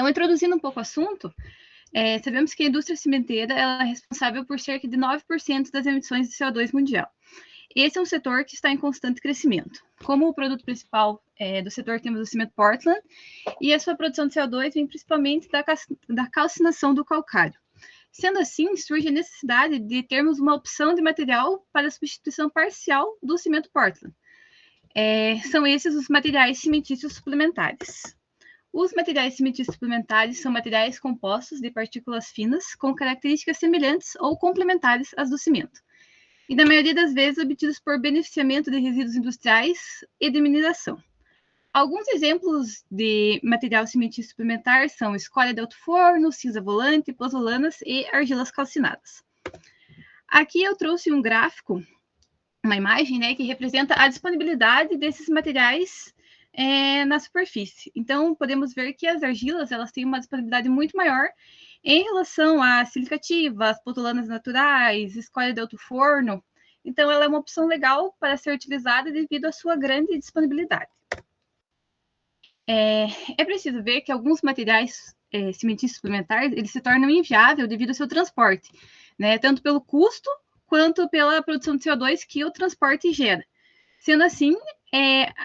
Então, introduzindo um pouco o assunto, sabemos que a indústria cimenteira ela é responsável por cerca de 9% das emissões de CO2 mundial. Esse é um setor que está em constante crescimento. Como o produto principal do setor, temos o cimento Portland, e a sua produção de CO2 vem principalmente da calcinação do calcário. Sendo assim, surge a necessidade de termos uma opção de material para a substituição parcial do cimento Portland. São esses os materiais cimentícios suplementares. Os materiais cimentícios suplementares são materiais compostos de partículas finas com características semelhantes ou complementares às do cimento, e na maioria das vezes obtidos por beneficiamento de resíduos industriais e de mineração. Alguns exemplos de material cimentício suplementar são escória de alto forno, cinza volante, pozolanas e argilas calcinadas. Aqui eu trouxe um gráfico, uma imagem, né, que representa a disponibilidade desses materiais na superfície. Então, podemos ver que as argilas elas têm uma disponibilidade muito maior em relação à silicativa, às pozolanas naturais, escória de alto forno. Então, ela é uma opção legal para ser utilizada devido à sua grande disponibilidade. É preciso ver que alguns materiais cimentícios suplementares eles se tornam inviáveis devido ao seu transporte, né? Tanto pelo custo quanto pela produção de CO2 que o transporte gera. Sendo assim,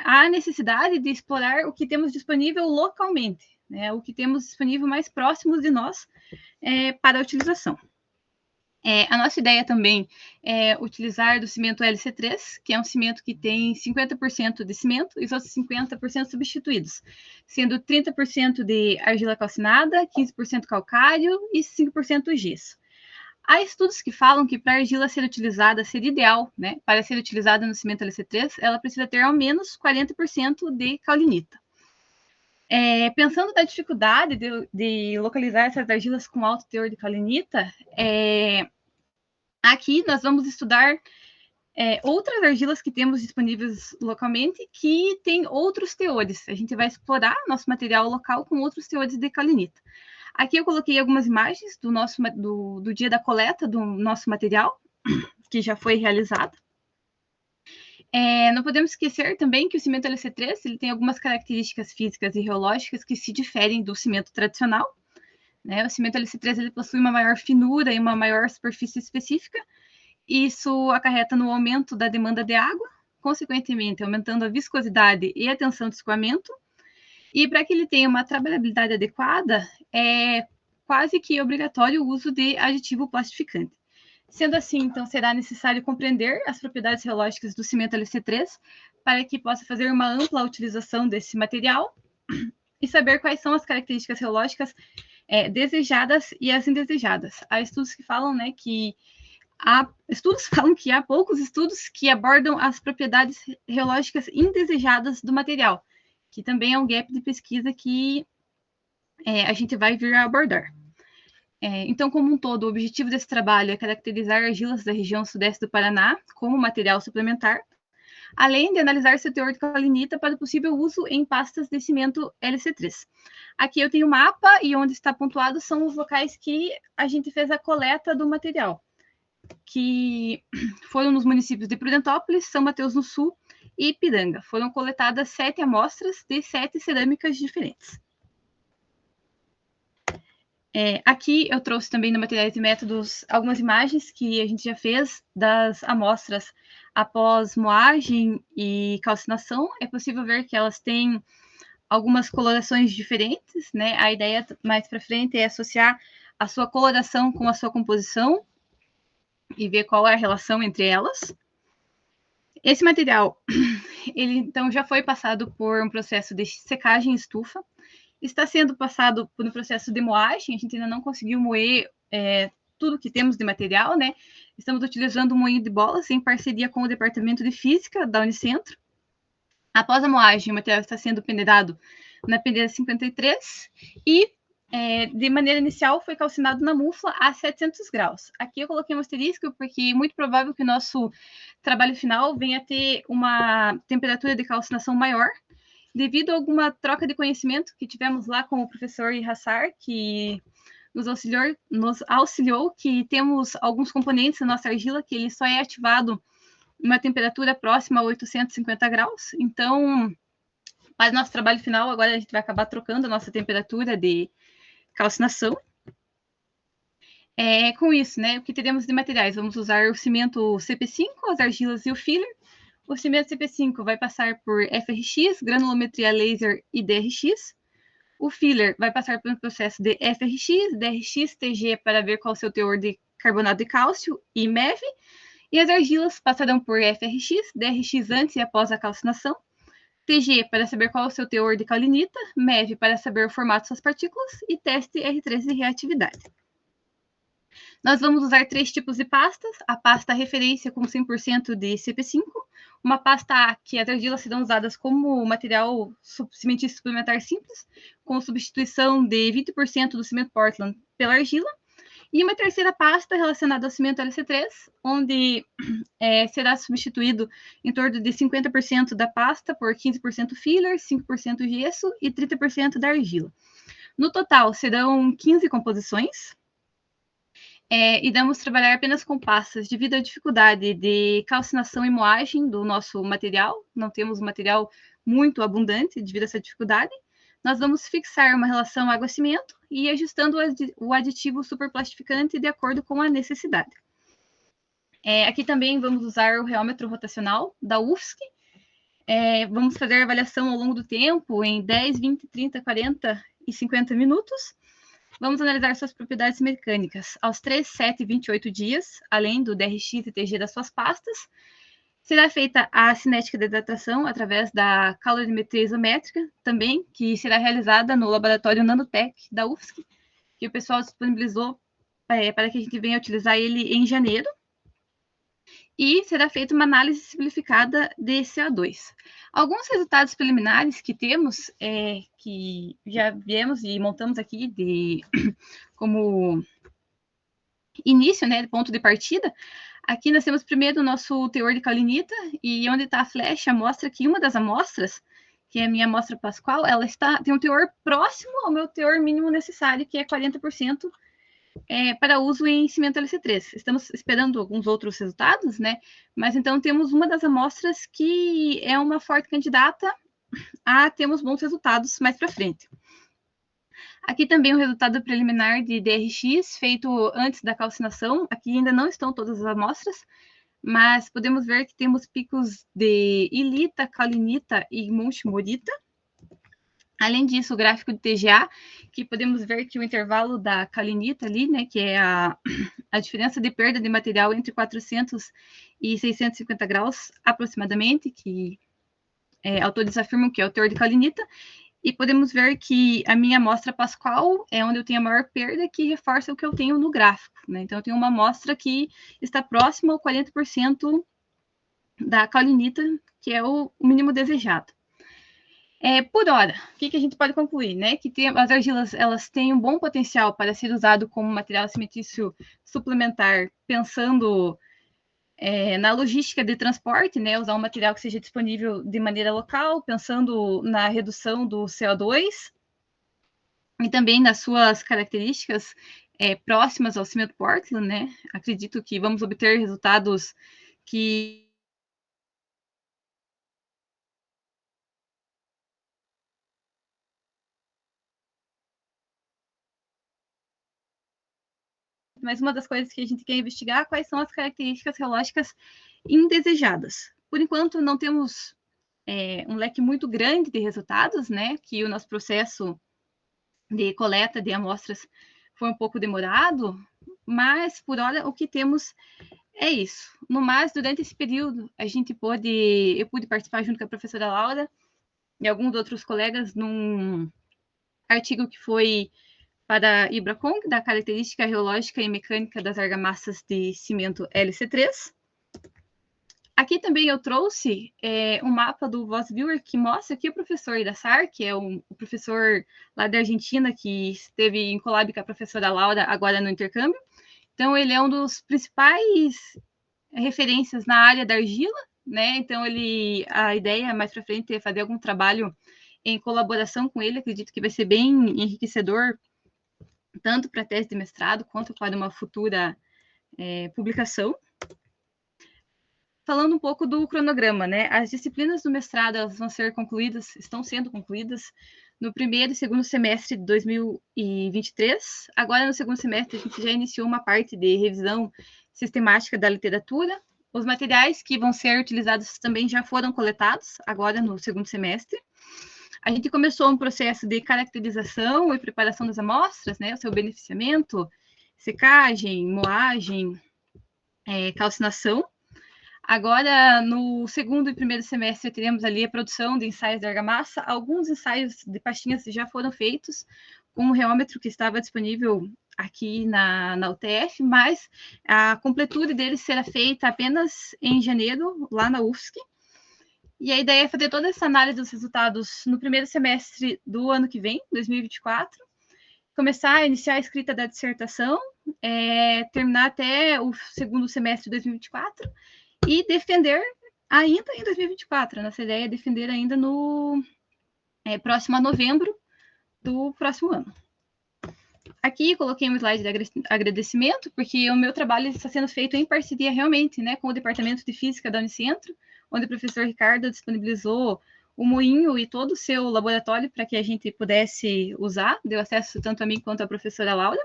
há necessidade de explorar o que temos disponível localmente, né? O que temos disponível mais próximo de nós para a utilização. A nossa ideia também é utilizar do cimento LC3, que é um cimento que tem 50% de cimento e os outros 50% substituídos, sendo 30% de argila calcinada, 15% calcário e 5% gesso. Há estudos que falam que para a argila ser utilizada, seria ideal, né, para ser utilizada no cimento LC3, ela precisa ter ao menos 40% de caulinita. Pensando na dificuldade de localizar essas argilas com alto teor de caulinita, aqui nós vamos estudar outras argilas que temos disponíveis localmente que têm outros teores. A gente vai explorar nosso material local com outros teores de caulinita. Aqui eu coloquei algumas imagens do dia da coleta do nosso material, que já foi realizado. Não podemos esquecer também que o cimento LC3 ele tem algumas características físicas e geológicas que se diferem do cimento tradicional. Né? O cimento LC3 ele possui uma maior finura e uma maior superfície específica. Isso acarreta no aumento da demanda de água, consequentemente aumentando a viscosidade e a tensão de escoamento. E para que ele tenha uma trabalhabilidade adequada, é quase que obrigatório o uso de aditivo plastificante. Sendo assim, então, será necessário compreender as propriedades geológicas do cimento LC3 para que possa fazer uma ampla utilização desse material e saber quais são as características geológicas desejadas e as indesejadas. Há estudos que falam, né, que há poucos estudos que abordam as propriedades geológicas indesejadas do material, que também é um gap de pesquisa que a gente vai vir a abordar. Então, como um todo, o objetivo desse trabalho é caracterizar argilas da região sudeste do Paraná como material suplementar, além de analisar seu teor de caulinita para possível uso em pastas de cimento LC3. Aqui eu tenho o mapa e onde está pontuado são os locais que a gente fez a coleta do material, que foram nos municípios de Prudentópolis, São Mateus no Sul e Ipiranga. Foram coletadas 7 amostras de 7 cerâmicas diferentes. Aqui eu trouxe também no Materiais e Métodos algumas imagens que a gente já fez das amostras após moagem e calcinação. É possível ver que elas têm algumas colorações diferentes, né? A ideia mais para frente é associar a sua coloração com a sua composição e ver qual é a relação entre elas. Esse material, ele então já foi passado por um processo de secagem em estufa, está sendo passado por um processo de moagem, a gente ainda não conseguiu moer tudo que temos de material, né? Estamos utilizando um moinho de bolas em parceria com o Departamento de Física da Unicentro. Após a moagem, o material está sendo peneirado na peneira 53 e, de maneira inicial, foi calcinado na mufla a 700 graus. Aqui eu coloquei um asterisco porque é muito provável que o nosso trabalho final venha a ter uma temperatura de calcinação maior, devido a alguma troca de conhecimento que tivemos lá com o professor Hassar, que nos auxiliou, que temos alguns componentes na nossa argila que ele só é ativado em uma temperatura próxima a 850 graus. Então, para o nosso trabalho final, agora a gente vai acabar trocando a nossa temperatura de calcinação. Com isso, né, o que teremos de materiais? Vamos usar o cimento CP5, as argilas e o filler. O cimento CP5 vai passar por FRX, granulometria laser e DRX. O filler vai passar pelo processo de FRX, DRX, TG para ver qual é o seu teor de carbonato de cálcio e MEV. E as argilas passarão por FRX, DRX antes e após a calcinação, TG para saber qual é o seu teor de caolinita, MEV para saber o formato de suas partículas e teste R3 de reatividade. Nós vamos usar 3 tipos de pastas, a pasta referência com 100% de CP5, uma pasta A, que as argilas serão usadas como material cimentício suplementar simples, com substituição de 20% do cimento Portland pela argila, e uma terceira pasta relacionada ao cimento LC3, onde será substituído em torno de 50% da pasta por 15% filler, 5% gesso e 30% da argila. No total, serão 15 composições, iremos trabalhar apenas com pastas devido à dificuldade de calcinação e moagem do nosso material. Não temos um material muito abundante devido a essa dificuldade. Nós vamos fixar uma relação água-cimento e ajustando o aditivo superplastificante de acordo com a necessidade. Aqui também vamos usar o reômetro rotacional da UFSC. Vamos fazer a avaliação ao longo do tempo, em 10, 20, 30, 40 e 50 minutos. Vamos analisar suas propriedades mecânicas aos 3, 7 e 28 dias, além do DRX e TG das suas pastas. Será feita a cinética de hidratação através da calorimetria isométrica, também, que será realizada no laboratório Nanotech da UFSC, que o pessoal disponibilizou para que a gente venha utilizar ele em janeiro. E será feita uma análise simplificada de CO2. Alguns resultados preliminares que temos, que já viemos e montamos aqui como início, né, ponto de partida. Aqui nós temos primeiro o nosso teor de caolinita, e onde está a flecha mostra que uma das amostras, que é a minha amostra Pascual, ela tem um teor próximo ao meu teor mínimo necessário, que é 40%, para uso em cimento LC3. Estamos esperando alguns outros resultados, né? Mas então temos uma das amostras que é uma forte candidata a termos bons resultados mais para frente. Aqui também o resultado preliminar de DRX feito antes da calcinação. Aqui ainda não estão todas as amostras, mas podemos ver que temos picos de ilita, caolinita e monte-morita. Além disso, o gráfico de TGA, que podemos ver que o intervalo da caolinita ali, né, que é a diferença de perda de material entre 400 e 650 graus aproximadamente, que autores afirmam que é o teor de caolinita, e podemos ver que a minha amostra Pascual é onde eu tenho a maior perda, que reforça o que eu tenho no gráfico, né? Então, eu tenho uma amostra que está próxima ao 40% da caolinita, que é o mínimo desejado. Por hora, o que a gente pode concluir, né? Que as argilas, elas têm um bom potencial para ser usado como material cimentício suplementar, pensando na logística de transporte, né? Usar um material que seja disponível de maneira local, pensando na redução do CO2 e também nas suas características próximas ao cimento Portland, né? Acredito que vamos obter resultados que mas uma das coisas que a gente quer investigar é quais são as características geológicas indesejadas. Por enquanto, não temos um leque muito grande de resultados, né? Que o nosso processo de coleta de amostras foi um pouco demorado, mas por hora o que temos é isso. No mais, durante esse período, eu pude participar junto com a professora Laura e alguns outros colegas num artigo que foi para Ibracon, da característica geológica e mecânica das argamassas de cimento LC3. Aqui também eu trouxe um mapa do Vossviewer que mostra que o professor Irassar, que é o professor lá da Argentina, que esteve em collab com a professora Laura agora no intercâmbio. Então, ele é um dos principais referências na área da argila, né? Então, a ideia mais para frente é fazer algum trabalho em colaboração com ele. Acredito que vai ser bem enriquecedor, tanto para a tese de mestrado quanto para uma futura publicação. Falando um pouco do cronograma, né? As disciplinas do mestrado elas vão ser concluídas, estão sendo concluídas no primeiro e segundo semestre de 2023. Agora, no segundo semestre, a gente já iniciou uma parte de revisão sistemática da literatura. Os materiais que vão ser utilizados também já foram coletados, agora no segundo semestre. A gente começou um processo de caracterização e preparação das amostras, né, o seu beneficiamento, secagem, moagem, calcinação. Agora, no segundo e primeiro semestre, teremos ali a produção de ensaios de argamassa. Alguns ensaios de pastinhas já foram feitos com o reômetro que estava disponível aqui na UTF, mas a completude deles será feita apenas em janeiro, lá na UFSC. E a ideia é fazer toda essa análise dos resultados no primeiro semestre do ano que vem, 2024, começar a iniciar a escrita da dissertação, terminar até o segundo semestre de 2024 e defender ainda em 2024. Nossa ideia é defender ainda no próximo a novembro do próximo ano. Aqui coloquei um slide de agradecimento, porque o meu trabalho está sendo feito em parceria realmente, né, com o Departamento de Física da Unicentro, onde o professor Ricardo disponibilizou o moinho e todo o seu laboratório para que a gente pudesse usar, deu acesso tanto a mim quanto à professora Laura.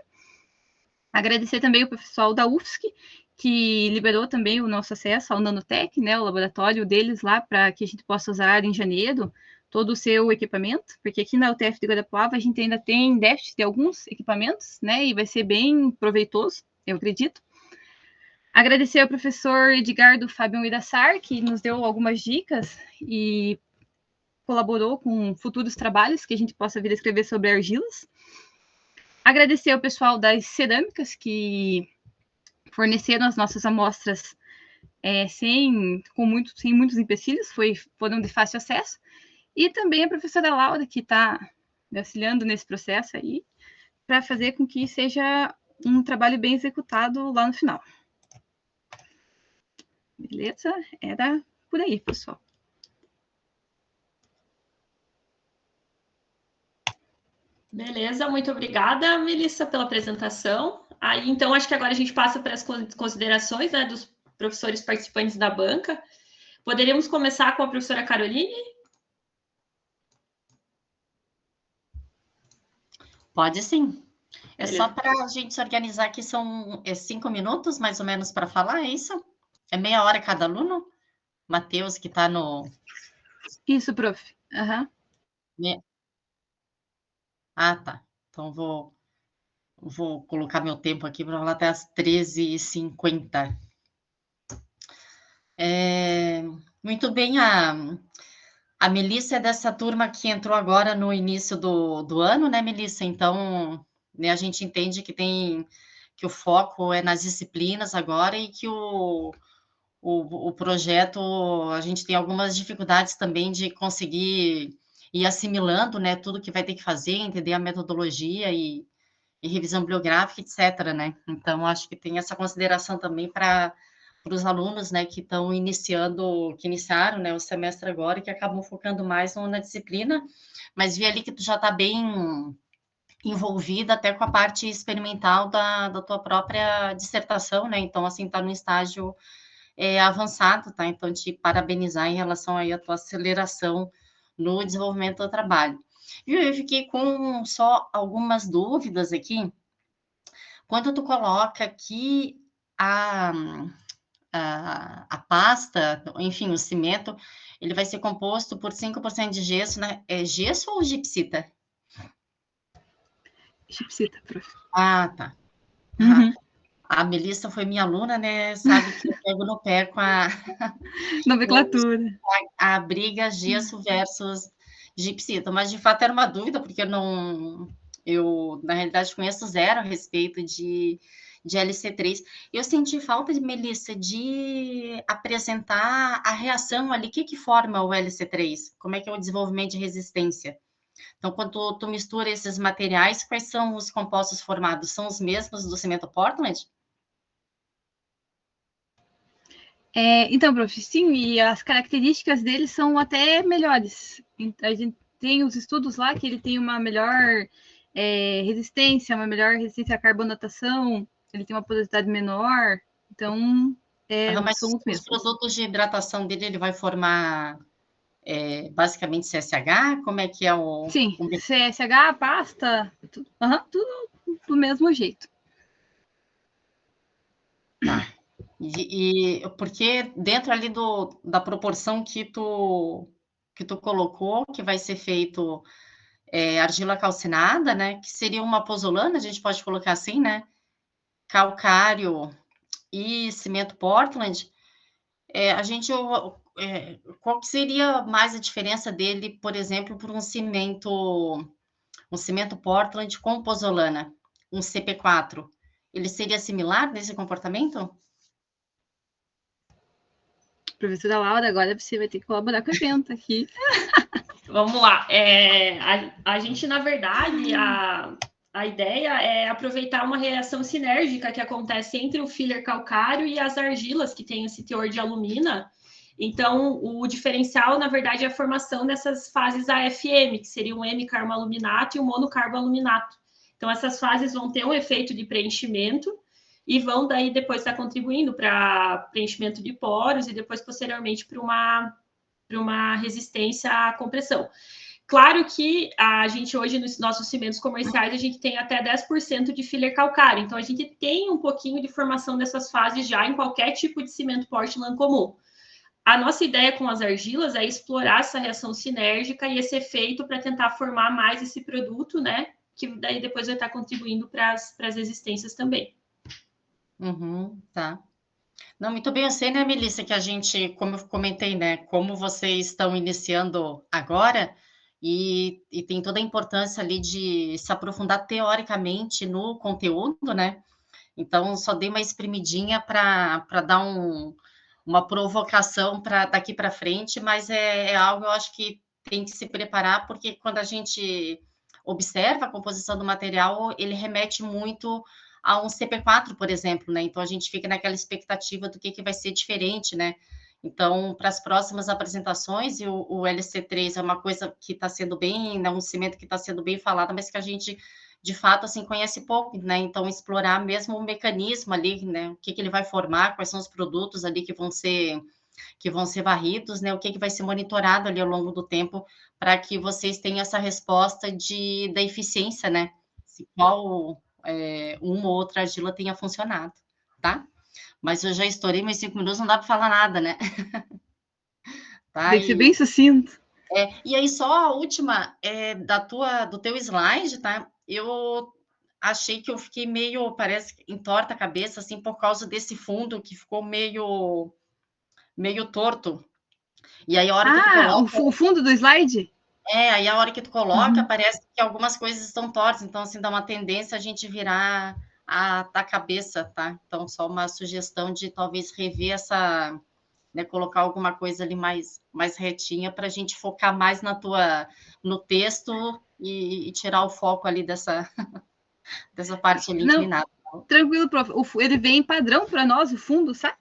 Agradecer também o pessoal da UFSC, que liberou também o nosso acesso ao Nanotech, né, o laboratório deles lá, para que a gente possa usar em janeiro todo o seu equipamento, porque aqui na UTF de Guarapuava a gente ainda tem déficit de alguns equipamentos, né, e vai ser bem proveitoso, eu acredito. Agradecer ao professor Edgardo Fabian Irassar, que nos deu algumas dicas e colaborou com futuros trabalhos que a gente possa vir a escrever sobre argilas. Agradecer ao pessoal das cerâmicas, que forneceram as nossas amostras sem muitos empecilhos, foram de fácil acesso. E também a professora Laura, que está me auxiliando nesse processo aí, para fazer com que seja um trabalho bem executado lá no final. Beleza? Era por aí, pessoal. Beleza, muito obrigada, Melissa, pela apresentação. Aí, então, acho que agora a gente passa para as considerações, né, dos professores participantes da banca. Poderíamos começar com a professora Caroline? Pode sim. É só para a gente se organizar aqui, são 5 minutos, mais ou menos, para falar, é isso? É meia hora cada aluno? Matheus, que está no... Isso, prof. Uhum. Ah, tá. Então, vou colocar meu tempo aqui para falar até as 13h50. Muito bem, a Melissa é dessa turma que entrou agora no início do ano, né, Melissa? Então, né, a gente entende que o foco é nas disciplinas agora e que o projeto, a gente tem algumas dificuldades também de conseguir ir assimilando, né, tudo que vai ter que fazer, entender a metodologia e revisão bibliográfica, etc., né? Então, acho que tem essa consideração também para os alunos, né, que estão que iniciaram, né, o semestre agora e que acabam focando mais na disciplina, mas vi ali que tu já está bem envolvida até com a parte experimental da tua própria dissertação, né? Então, assim, está no estágio avançado, tá? Então, te parabenizar em relação aí à tua aceleração no desenvolvimento do trabalho. E eu fiquei com só algumas dúvidas aqui. Quando tu coloca que a pasta, enfim, o cimento, ele vai ser composto por 5% de gesso, né? É gesso ou gipsita? Gipsita, prof. Ah, tá. Uhum. A Melissa foi minha aluna, né? Sabe que eu pego no pé com a nomenclatura. A briga gesso versus gipsita, mas de fato era uma dúvida, porque eu na realidade conheço zero a respeito de LC3. Eu senti falta, de Melissa, de apresentar a reação ali, o que forma o LC3? Como é que é o desenvolvimento de resistência? Então, quando tu mistura esses materiais, quais são os compostos formados? São os mesmos do cimento Portland? Então, prof, sim, e as características dele são até melhores. A gente tem os estudos lá que ele tem uma melhor resistência à carbonatação, ele tem uma porosidade menor, então Mas são os mesmos. Os produtos de hidratação dele, ele vai formar basicamente CSH? Como é que é o... Sim, CSH, pasta, tudo do mesmo jeito. Tá. E porque dentro ali da proporção que tu colocou, que vai ser feito argila calcinada, né? Que seria uma pozolana, a gente pode colocar assim, né? Calcário e cimento Portland. Qual que seria mais a diferença dele, por exemplo, por um cimento Portland com pozolana, um CP4? Ele seria similar nesse comportamento? Professora Laura, agora você vai ter que colaborar com o evento aqui. Vamos lá. A gente, na verdade, a ideia é aproveitar uma reação sinérgica que acontece entre o filler calcário e as argilas, que tem esse teor de alumina. Então, o diferencial, na verdade, é a formação dessas fases AFM, que seria um M-carboaluminato e um monocarboaluminato. Então, essas fases vão ter um efeito de preenchimento e vão daí depois estar contribuindo para preenchimento de poros e depois, posteriormente, para uma resistência à compressão. Claro que a gente hoje, nos nossos cimentos comerciais, a gente tem até 10% de filler calcário. Então, a gente tem um pouquinho de formação dessas fases já em qualquer tipo de cimento Portland comum. A nossa ideia com as argilas é explorar essa reação sinérgica e esse efeito para tentar formar mais esse produto, né? Que daí depois vai estar contribuindo para as resistências também. Tá. Não, muito bem, eu sei, né, Melissa, que a gente, como eu comentei, né, como vocês estão iniciando agora, e tem toda a importância ali de se aprofundar teoricamente no conteúdo, né? Então, só dei uma espremidinha para dar uma provocação para daqui para frente, mas é algo eu acho que tem que se preparar, porque quando a gente observa a composição do material, ele remete muito a um CP4, por exemplo, né? Então a gente fica naquela expectativa do que vai ser diferente, né? Então, para as próximas apresentações, e o LC3 é uma coisa que está sendo bem, né, um cimento que está sendo bem falado, mas que a gente, de fato, assim, conhece pouco, né? Então, explorar mesmo o mecanismo ali, né? O que ele vai formar, quais são os produtos ali que vão ser varridos, né? O que vai ser monitorado ali ao longo do tempo, para que vocês tenham essa resposta da eficiência, né? Se qual uma ou outra argila tenha funcionado, tá? Mas eu já estourei meus 5 minutos, não dá para falar nada, né? Tá? Tem que ser bem sucinto. E aí, só a última, do teu slide, tá? Eu achei que eu fiquei meio, parece, entorta a cabeça, assim, por causa desse fundo que ficou meio torto. E aí, a hora que tu coloca... o fundo do slide? Aí a hora que tu coloca, parece que algumas coisas estão tortas, então, assim, dá uma tendência a gente virar a cabeça, tá? Então, só uma sugestão de talvez rever essa, né, colocar alguma coisa ali mais retinha para a gente focar mais no texto e tirar o foco ali dessa parte ali inclinada. Tranquilo, prof. Ele vem padrão para nós, o fundo, sabe?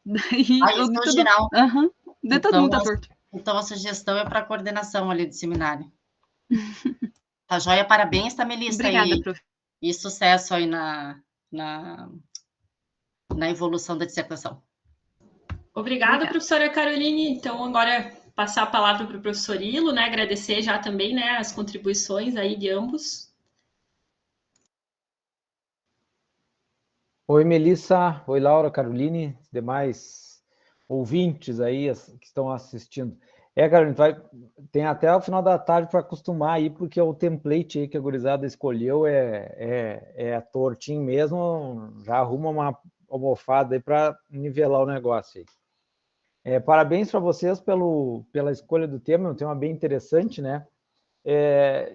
Daí, isso é o geral. De todo mundo tá torto. Então, a sugestão é para a coordenação ali do seminário. Tá joia? Parabéns, tá, Melissa? Obrigada, prof. E sucesso aí na evolução da dissertação. Obrigada, professora Caroline. Então, agora passar a palavra para o professor Ilo, né? Agradecer já também, né, as contribuições aí de ambos. Oi, Melissa. Oi, Laura, Caroline, demais ouvintes aí que estão assistindo. Caroline, tem até o final da tarde para acostumar aí, porque o template aí que a gurizada escolheu é tortinho mesmo, já arruma uma almofada aí para nivelar o negócio aí. Parabéns para vocês pela escolha do tema, é um tema bem interessante, né?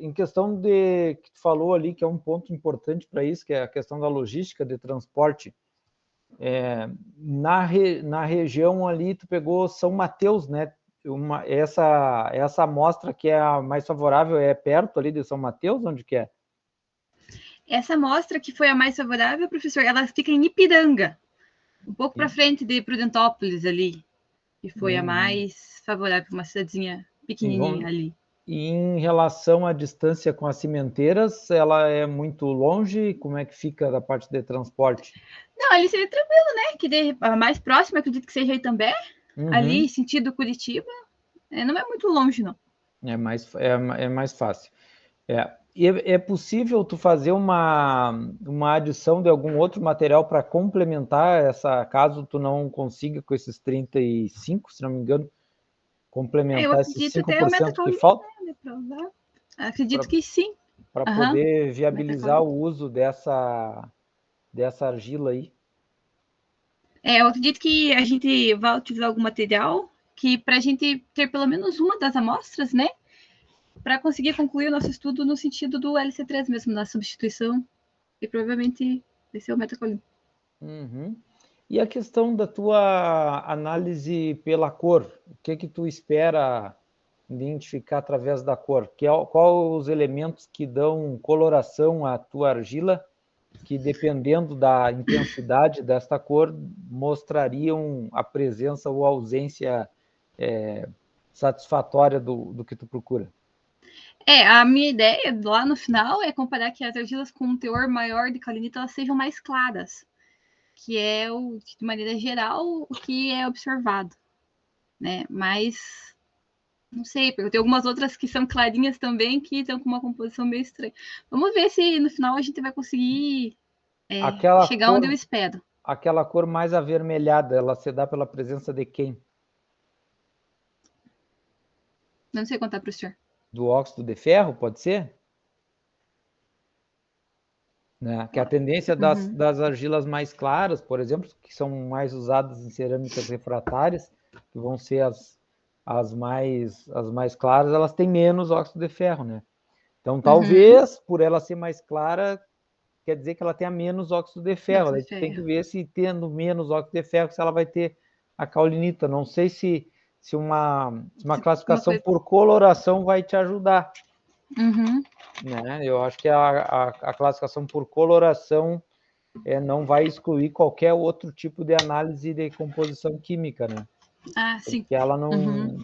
Em questão que tu falou ali, que é um ponto importante para isso, que é a questão da logística de transporte, na região ali tu pegou São Mateus, né? Essa amostra que é a mais favorável é perto ali de São Mateus, onde que é? Essa amostra que foi a mais favorável, professor, ela fica em Ipiranga, um pouco para frente de Prudentópolis ali, que foi a mais favorável, uma cidadezinha pequenininha ali. E em relação à distância com as cimenteiras, ela é muito longe? Como é que fica da parte de transporte? Não, ali seria tranquilo, né? Que a mais próxima, acredito que seja Itambé, ali, sentido Curitiba. Não é muito longe, não. É mais fácil. E é possível tu fazer uma adição de algum outro material para complementar essa, caso tu não consiga com esses 35, se não me engano, Eu complementar esses acredito até o 5% que metacaulina, falta né, para usar. Acredito que sim. para Aham. poder viabilizar Metacaulina. o uso dessa argila aí. Eu acredito que a gente vai utilizar algum material que para a gente ter pelo menos uma das amostras, né? Para conseguir concluir o nosso estudo no sentido do LC3 mesmo, na substituição. E provavelmente vai ser o metacaulina. Uhum. E a questão da tua análise pela cor, o que tu espera identificar através da cor? Qual os elementos que dão coloração à tua argila, que dependendo da intensidade desta cor, mostrariam a presença ou ausência satisfatória do que tu procura? A minha ideia lá no final é comparar que as argilas com um teor maior de caolinita elas sejam mais claras, que é de maneira geral o que é observado, né? Mas não sei, porque tem algumas outras que são clarinhas também que estão com uma composição meio estranha. Vamos ver se no final a gente vai conseguir chegar onde eu espero. Aquela cor mais avermelhada, ela se dá pela presença de quem? Não sei contar para o senhor. Do óxido de ferro, pode ser? Né? Que a tendência das argilas mais claras, por exemplo, que são mais usadas em cerâmicas refratárias, que vão ser as mais claras, elas têm menos óxido de ferro, né? Então, talvez, por ela ser mais clara, quer dizer que ela tenha menos óxido de ferro. A gente tem que ver se tendo menos óxido de ferro, se ela vai ter a caulinita. Não sei se uma classificação por coloração vai te ajudar. Né? Eu acho que a classificação por coloração não vai excluir qualquer outro tipo de análise de composição química, né? Sim. Porque ela não,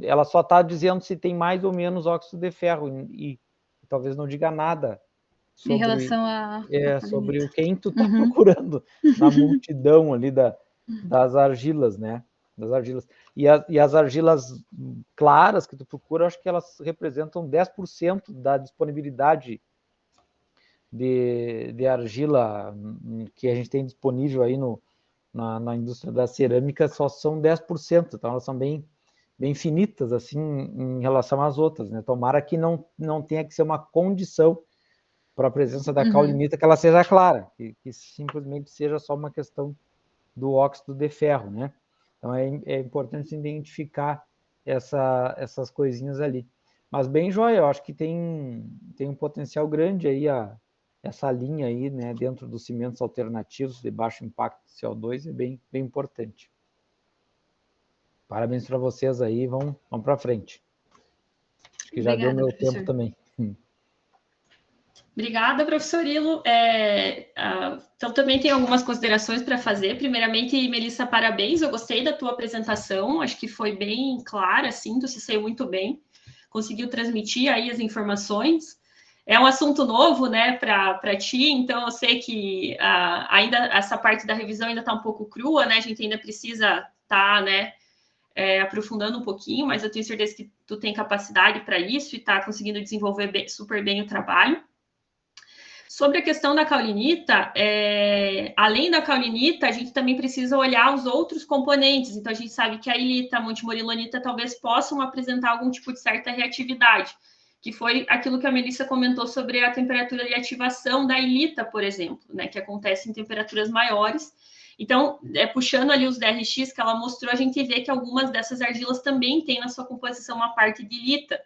ela só está dizendo se tem mais ou menos óxido de ferro e talvez não diga nada sobre, em relação sobre o que tu está procurando na multidão ali das argilas, né? Das argilas. E as argilas claras que tu procura, acho que elas representam 10% da disponibilidade de argila que a gente tem disponível aí na indústria da cerâmica, só são 10%, então elas são bem finitas assim em relação às outras, né? Tomara que não tenha que ser uma condição para a presença da caulinita que ela seja clara, que simplesmente seja só uma questão do óxido de ferro, né? Então é importante identificar essas coisinhas ali. Mas bem joia, eu acho que tem um potencial grande aí essa linha aí, né, dentro dos cimentos alternativos de baixo impacto de CO2 é bem importante. Parabéns para vocês aí, vamos para frente. Acho que já deu meu tempo também. Obrigada, professor Ilo. Então, também tem algumas considerações para fazer. Primeiramente, Melissa, parabéns. Eu gostei da tua apresentação. Acho que foi bem clara, assim, tu se saiu muito bem. Conseguiu transmitir aí as informações. É um assunto novo, né, para ti, então eu sei que ainda essa parte da revisão ainda está um pouco crua, né? A gente ainda precisa estar, né, aprofundando um pouquinho, mas eu tenho certeza que tu tem capacidade para isso e está conseguindo desenvolver super bem o trabalho. Sobre a questão da caulinita, além da caulinita, a gente também precisa olhar os outros componentes. Então, a gente sabe que a ilita, a montimorilonita, talvez possam apresentar algum tipo de certa reatividade, que foi aquilo que a Melissa comentou sobre a temperatura de ativação da ilita, por exemplo, né, que acontece em temperaturas maiores. Então, puxando ali os DRX que ela mostrou, a gente vê que algumas dessas argilas também têm na sua composição uma parte de ilita.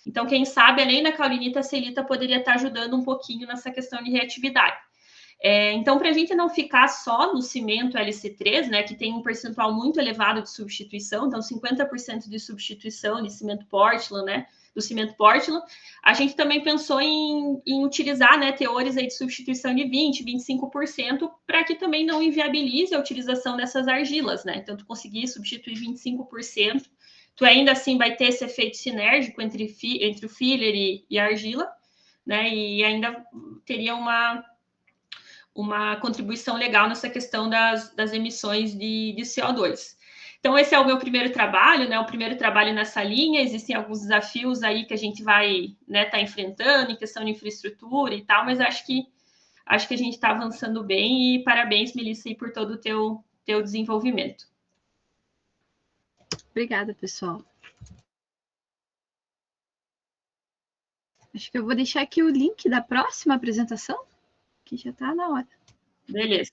Então, quem sabe, além da caulinita, a celita poderia estar ajudando um pouquinho nessa questão de reatividade. Então, para a gente não ficar só no cimento LC3, né, que tem um percentual muito elevado de substituição, então 50% de substituição de cimento Portland, né, do cimento Portland, a gente também pensou em utilizar, né, teores aí de substituição de 20%, 25%, para que também não inviabilize a utilização dessas argilas, né? Então, tu conseguir substituir 25%, tu ainda assim vai ter esse efeito sinérgico entre o filler e a argila, né? E ainda teria uma contribuição legal nessa questão das emissões de CO2. Então, esse é o meu primeiro trabalho, né? O primeiro trabalho nessa linha. Existem alguns desafios aí que a gente vai, né, tá enfrentando em questão de infraestrutura e tal, mas acho que a gente está avançando bem e parabéns, Melissa, aí, por todo o teu desenvolvimento. Obrigada, pessoal. Acho que eu vou deixar aqui o link da próxima apresentação, que já está na hora. Beleza.